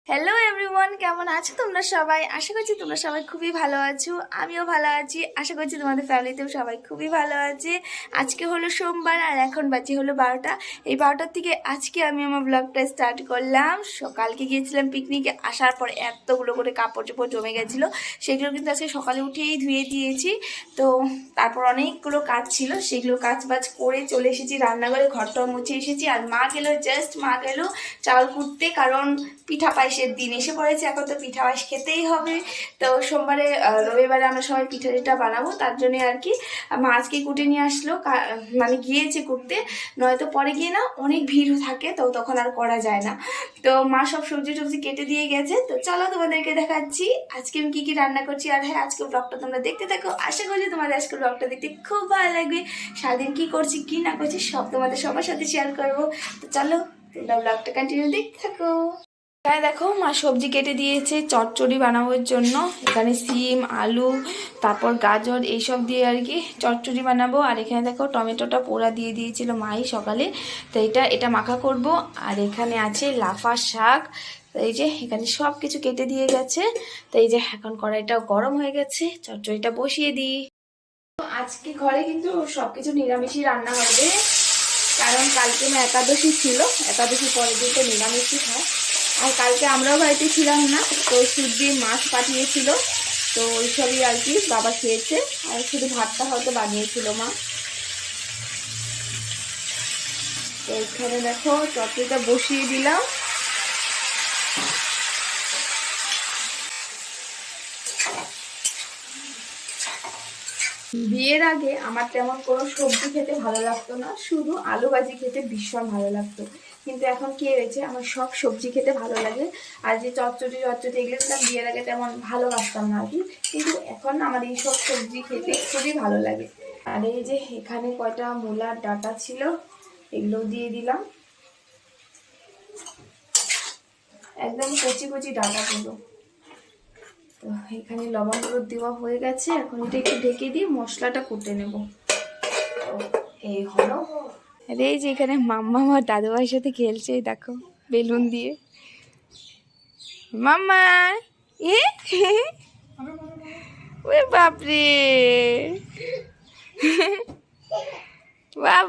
Hello everyone, কেমন আছো তোমরা সবাই? আশা করছি তোমরা সবাই খুবই ভালো আছো। আমিও ভালো আছি। আশা করছি তোমাদের ফ্যামিলিতেও সবাই খুবই ভালো আছে। আজকে হলো সোমবার আর এখন বাজে হলো 12টা। এই 12টার থেকে আজকে আমি আমার ব্লগটা স্টার্ট করলাম। সকালকে গিয়েছিলাম পিকনিকে, আসার পর এতগুলো করে কাপড় চোপড় জমে গেছিলো, সেগুলো কিন্তু আজকে সকালে উঠেই ধুয়ে দিয়েছি। তো তারপর অনেকগুলো কাজ ছিল, সেগুলো কাজ বাজ করে চলে এসেছি রান্নাঘরে, ঘরটাও মুছে এসেছি। আর মা গেল চাল কুটতে, কারণ পিঠা পায়েসের দিন এসে পড়েছে। এখন তো পিঠা পায়েস খেতেই হবে। তো সোমবারে রবিবারে আমরা সবাই পিঠা টিঠা বানাবো, তার জন্য আর কি মা আজকে কুটে নিয়ে আসলো। মানে গিয়েছে কুটতে, নয়তো পরে গিয়ে না অনেক ভিড় থাকে, তো তখন আর করা যায় না। তো মা সব সবজি টবজি কেটে দিয়ে গেছে। তো চলো তোমাদেরকে দেখাচ্ছি আজকে আমি কি রান্না করছি। আর হ্যাঁ, আজকে ব্লগটা তোমরা দেখতে থাকো। আশা করছি তোমাদের আজকে ব্লগটা দেখতে খুব ভালো লাগবে। সারাদিন কি করছি কি না করছি সব তোমাদের সবার সাথে শেয়ার করবো। তো চলো তোমরা ব্লগটা কন্টিনিউ দেখতে থাকো। হ্যাঁ দেখো, মা সবজি কেটে দিয়েছে চচ্চড়ি বানানোর জন্য। এখানে সিম, আলু, তারপর গাজর এইসব দিয়ে আর কি চচ্চড়ি বানাবো। আর এখানে দেখো টমেটোটা পোড়া দিয়ে দিয়েছিল মাই সকালে, তো এটা মাখা করব। আর এখানে আছে লাফা শাক। তো এই যে এখানে সব কিছু কেটে দিয়ে গেছে। তো এই যে এখন কড়াইটা গরম হয়ে গেছে, চচ্চড়িটা বসিয়ে দিই। তো আজকে ঘরে কিন্তু সবকিছু নিরামিষই রান্না হবে, কারণ কালকে না একাদশী ছিল। একাদশী পরের দিন তো নিরামিষই খায়। আর কালকে আমরাও বাড়িতে ছিলাম না, তো সূর্যি মাছ পাঠিয়েছিল, তো ওইসবই আর কি বাবা খেয়েছে। আর শুধু ভাতটা হয়তো বানিয়েছিল মা। তো এখানে দেখো চটকিটা বসিয়ে দিলাম। বিয়ের আগে আমার তেমন কোনো সবজি খেতে ভালো লাগতো না, শুধু আলু ভাজি খেতে ভীষণ ভালো লাগতো। কিন্তু এখন কি হয়েছে, আমার সব সবজি খেতে ভালো লাগে। আর যে চচ্চড়ি এগুলো তো আমি বিয়ের আগে তেমন ভালোবাসতাম না আর কি, কিন্তু এখন আমার এই সব সবজি খেতে খুবই ভালো লাগে। আর এই যে এখানে কয়টা মূলার ডাঁটা ছিল, এগুলো দিয়ে দিলাম। একদম কচি কচি ডাঁটাগুলো। তো এখানে লবণ হলুদ দেওয়া হয়ে গেছে, এখন এটা একটু ঢেকে দিয়ে মশলাটা কুটে নেব। তো এই হলো। এই যে এখানে মাম্মা আমার দাদু ভাইয়ের সাথে খেলছে, দেখো বেলুন দিয়ে। মাম্মা এ ওরে বাপরে,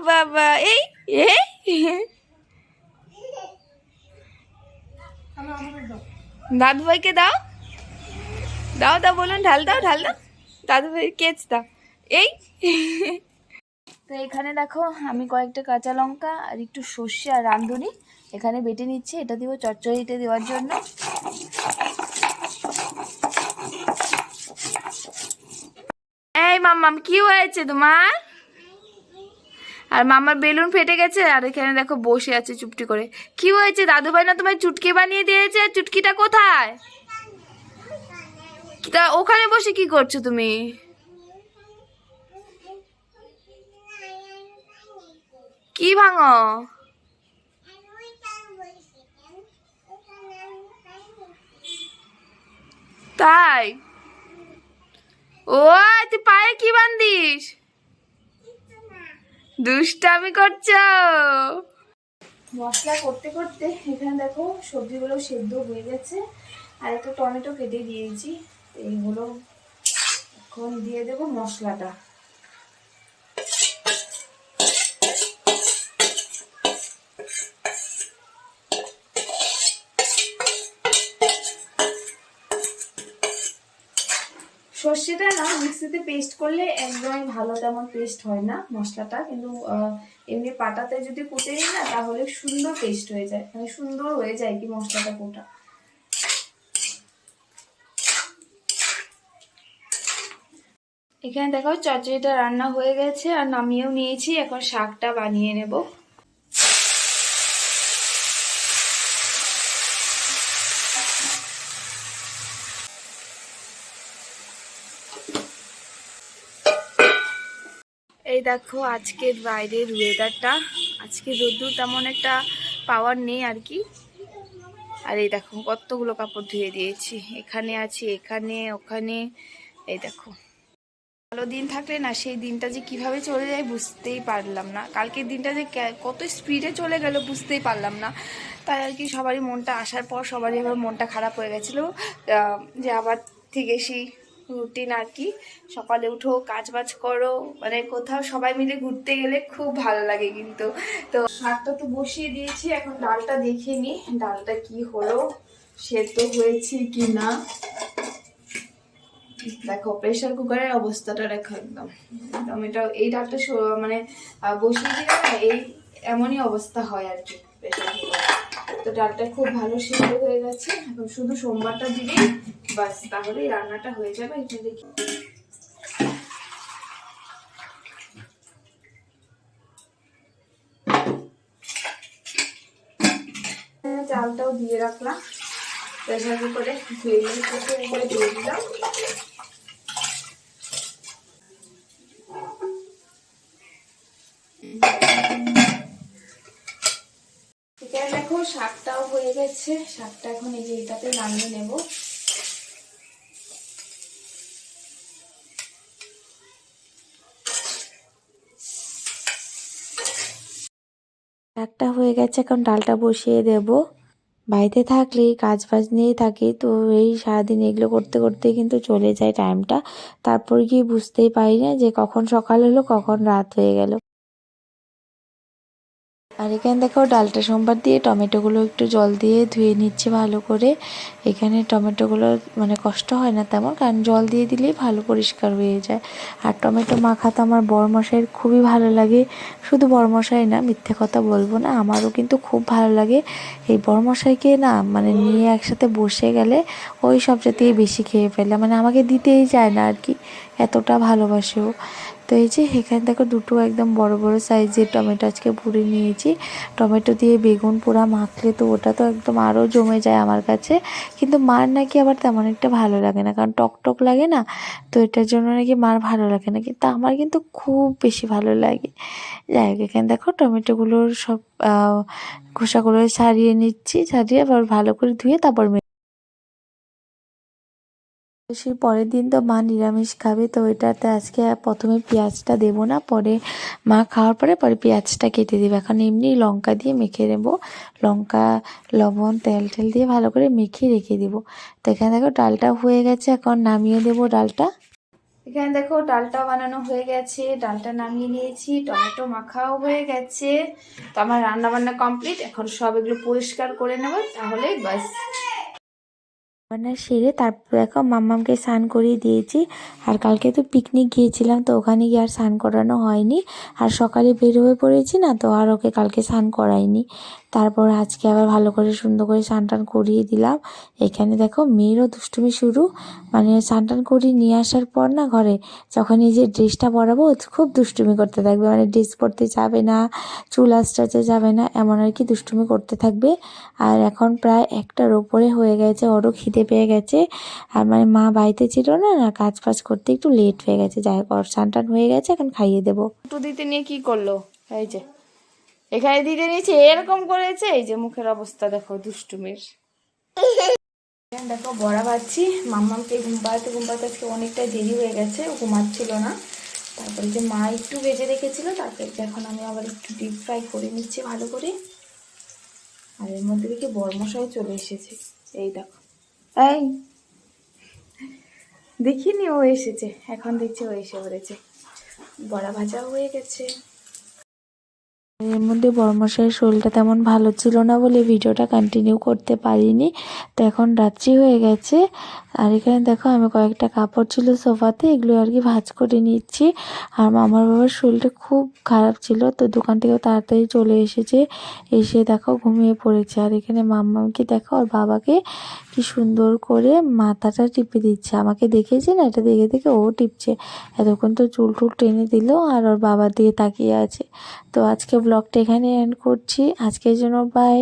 বাবা এই এ দাদু ভাইকে দাও দাও দাও, বলুন ঢাল দাও ঢাল দাও, দাদু ভাই কেচ দাও। এই তো এখানে দেখো আমি কয়েকটা কাঁচা লঙ্কা আর একটু সর্ষে আর রাঁধুনি এখানে বেটে নিচ্ছি, এটা দিব চচ্চড়িতে দেওয়ার জন্য। এই মাম্মাম কি হয়েছে তোমার? আর মামার বেলুন ফেটে গেছে, আর এখানে দেখো বসে আছে চুপটি করে। কি হয়েছে? দাদু ভাই না তোমায় চুটকি বানিয়ে দিয়েছে, চুটকিটা কোথায়? তা ওখানে বসে কি করছো তুমি? কি ভাঙো? তাই? ও তুই পায়ে কি বান্ধিস? দুষ্টামি করছো? মশলা করতে করতে এখানে দেখো সবজিগুলো সেদ্ধ হয়ে গেছে, আর একটা টমেটো কেটে দিয়েছি। এইগুলো এখন দিয়ে দেবো মশলাটা। সর্ষেটা না মিক্সিতে পেস্ট করলে একদমই ভালো তেমন পেস্ট হয় না মশলাটা, কিন্তু এমনি পাটাতে যদি কুটে নিই না তাহলে সুন্দর পেস্ট হয়ে যায়, মানে সুন্দর হয়ে যায় কি মশলাটা কোটা। এখানে দেখো চচ্চড়িটা রান্না হয়ে গেছে আর নামিয়েও নিয়েছি, এখন শাকটা বানিয়ে নেব। এই দেখো আজকের বাইরের ওয়েদারটা, আজকে রোদ্দুর তেমন একটা পাওয়ার নেই আর কি। আর এই দেখো কতগুলো কাপড় ধুয়ে দিয়েছি, এখানে আছে এখানে ওখানে। এই দেখো ভালো দিন থাকলে না সেই দিনটা যে কিভাবে চলে যায় বুঝতেই পারলাম না। কালকের দিনটা যে কত স্পিডে চলে গেল বুঝতেই পারলাম না। তাই আর কি সবারই মনটা আসার পর সবারই আবার মনটা খারাপ হয়ে গেছিলো যে আবার থেকে সেই রুটিন আর কি, সকালে উঠো কাজ বাজ করো, মানে কোথাও সবাই মিলে ঘুরতে গেলে খুব ভালো লাগে। কিন্তু তো শাকটা তো বসিয়ে দিয়েছি, এখন ডালটা দেখে নি ডালটা কি হলো, সেদ্ধ হয়েছে কি না। দেখো প্রেশার কুকারের অবস্থাটা দেখো, একদম একদম এটা এই ডালটা মানে বসিয়ে দিলে না এই এমনই অবস্থা হয় আর কি প্রেশার কুকার। তো ডালটা খুব ভালো সিদ্ধ হয়ে গেছে, এখন শুধু সোমবারটা দিলেই বাস, তাহলেই রান্নাটা হয়ে যাবে। এটা দেখি চালটাও দিয়ে রাখলাম প্রেশার কুকারে, ধুয়ে উপরে দিয়ে দিলাম। দেখো শাকটাও হয়ে গেছে, শাকটা এখন এই যে এটাতে নামিয়ে নেব। শাকটা হয়ে গেছে, এখন ডালটা বসিয়ে দেব। বাড়িতে থাকলে কাজ বাজ নিয়েই থাকি, তো এই সারাদিন এগুলো করতে করতে কিন্তু চলে যায় টাইমটা, তারপর গিয়ে বুঝতেই পারি না যে কখন সকাল হলো কখন রাত হয়ে গেল। আর এখানে দেখো ডালটা সোমবার দিয়ে টমেটোগুলো একটু জল দিয়ে ধুয়ে নিচ্ছে ভালো করে। এখানে টমেটোগুলো মানে কষ্ট হয় না তেমন, কারণ জল দিয়ে দিলেই ভালো পরিষ্কার হয়ে যায়। আর টমেটো মাখা তো আমার বড়মশাইয়ের খুবই ভালো লাগে, শুধু বড়মশাই না, মিথ্যে কথা বলবো না, আমারও কিন্তু খুব ভালো লাগে। এই বড়মশাইকে না মানে নিয়ে একসাথে বসে গেলে ওই সবজাতেই বেশি খেয়ে ফেলে, মানে আমাকে দিতেই চায় না আর কি, এতটা ভালোবাসেও। তো এই যে এখানে দেখো দুটো একদম বড় বড় সাইজের টমেটো আজকে পুড়ে নিয়েছি। টমেটো দিয়ে বেগুন পোড়া মাখলে তো ওটা তো একদম আরও জমে যায় আমার কাছে, কিন্তু মার নাকি আবার তেমন একটা ভালো লাগে না, কারণ টক টক লাগে না, তো এটার জন্য নাকি মার ভালো লাগে না, কিন্তু আমার কিন্তু খুব বেশি ভালো লাগে। যাই হোক, এখানে দেখো টমেটোগুলোর সব খোসাগুলো ছাড়িয়ে নিচ্ছি, ছাড়িয়ে আবার ভালো করে ধুয়ে তারপর সেই পরের দিন তো মা নিরামিষ খাবে, তো এটাতে আজকে প্রথমে পেঁয়াজটা দেবো না, পরে মা খাওয়ার পরে পরে পেঁয়াজটা কেটে দেবে। এখন এমনি লঙ্কা দিয়ে মেখে নেবো, লঙ্কা লবণ তেল টেল দিয়ে ভালো করে মেখে রেখে দেবো। তো এখানে দেখো ডালটা হয়ে গেছে, এখন নামিয়ে দেবো ডালটা। এখানে দেখো ডালটা বানানো হয়ে গেছে, ডালটা নামিয়ে নিয়েছি, টমেটো মাখাও হয়ে গেছে। তো আমার রান্না বান্না কমপ্লিট, এখন সব এগুলো পরিষ্কার করে নেবো, তাহলে বাস। রান্না সেরে তারপর দেখো মাম্মামকে স্নান করিয়ে দিয়েছি। আর কালকে তো পিকনিক গিয়েছিলাম, তো ওখানে গিয়ে আর স্নান করানো হয়নি, আর সকালে বের হয়ে পড়েছি না, তো আর ওকে কালকে স্নান করাইনি। তারপর আজকে আবার ভালো করে সুন্দর করে স্নান টান করিয়ে দিলাম। এখানে দেখো মেয়েরও দুষ্টুমি শুরু, মানে স্নান টান করিয়ে নিয়ে আসার পর না ঘরে যখন এই যে ড্রেসটা পরাবো খুব দুষ্টুমি করতে থাকবে, মানে ড্রেস পরতে যাবে না, চুল আঁচড়াতে যাবে না, এমন আর কি দুষ্টুমি করতে থাকবে। আর এখন প্রায় 1টার ওপরে হয়ে গেছে, ওরও খিদে পেয়ে গেছে। আর মানে মা বাড়িতে ছিল না, কাজ ফাজ করতে একটু লেট হয়ে গেছে। যাই হোক, ওর স্নান টান হয়ে গেছে, এখন খাইয়ে দেবো। একটু দিতে নিয়ে কি করলো, এই যে এখানে দিতে নিয়েছে এরকম করেছে, এই যে মুখের অবস্থা দেখো দুষ্টুমির। দেখো বড়া ভাজছি, মাম্মামকে ঘুম পাড়াতে আজকে অনেকটাই দেরি হয়ে গেছে, ও ঘুমাচ্ছিল না। তারপরে যে মা একটু ভেজে রেখেছিল, তারপরে এখন আমি আবার একটু ডিপ ফ্রাই করে নিচ্ছি ভালো করে। আর এর মধ্যে দেখি বরমশাই চলে এসেছে, এই দেখো, এই দেখিনি ও এসেছে, এখন দেখছি ও এসে পড়েছে। বড়া ভাজাও হয়ে গেছে। এর মধ্যে বড়মশাইয়ের শরীরটা তেমন ভালো ছিল না বলে ভিডিওটা কন্টিনিউ করতে পারিনি। তো এখন রাত্রি হয়ে গেছে, আর এখানে দেখো আমি কয়েকটা কাপড় ছিল সোফাতে, এগুলো আর কি ভাঁজ করে নিচ্ছি। আর আমার বাবার শরীরটা খুব খারাপ ছিল, তো দোকান থেকেও তাড়াতাড়ি চলে এসেছে, এসে দেখো ঘুমিয়ে পড়েছে। আর এখানে মাম্মাকে দেখো আর বাবাকে কি সুন্দর করে মাথাটা টিপে দিচ্ছে, আমাকে দেখেছে না, এটা দেখে দেখে ও টিপছে। এতক্ষণ তো চুল টুল টেনে দিল, আর ওর বাবার দিকে তাকিয়ে আছে। তো আজকে ব্লগটা এখানে এন্ড করছি, আজকের জন্য বাই।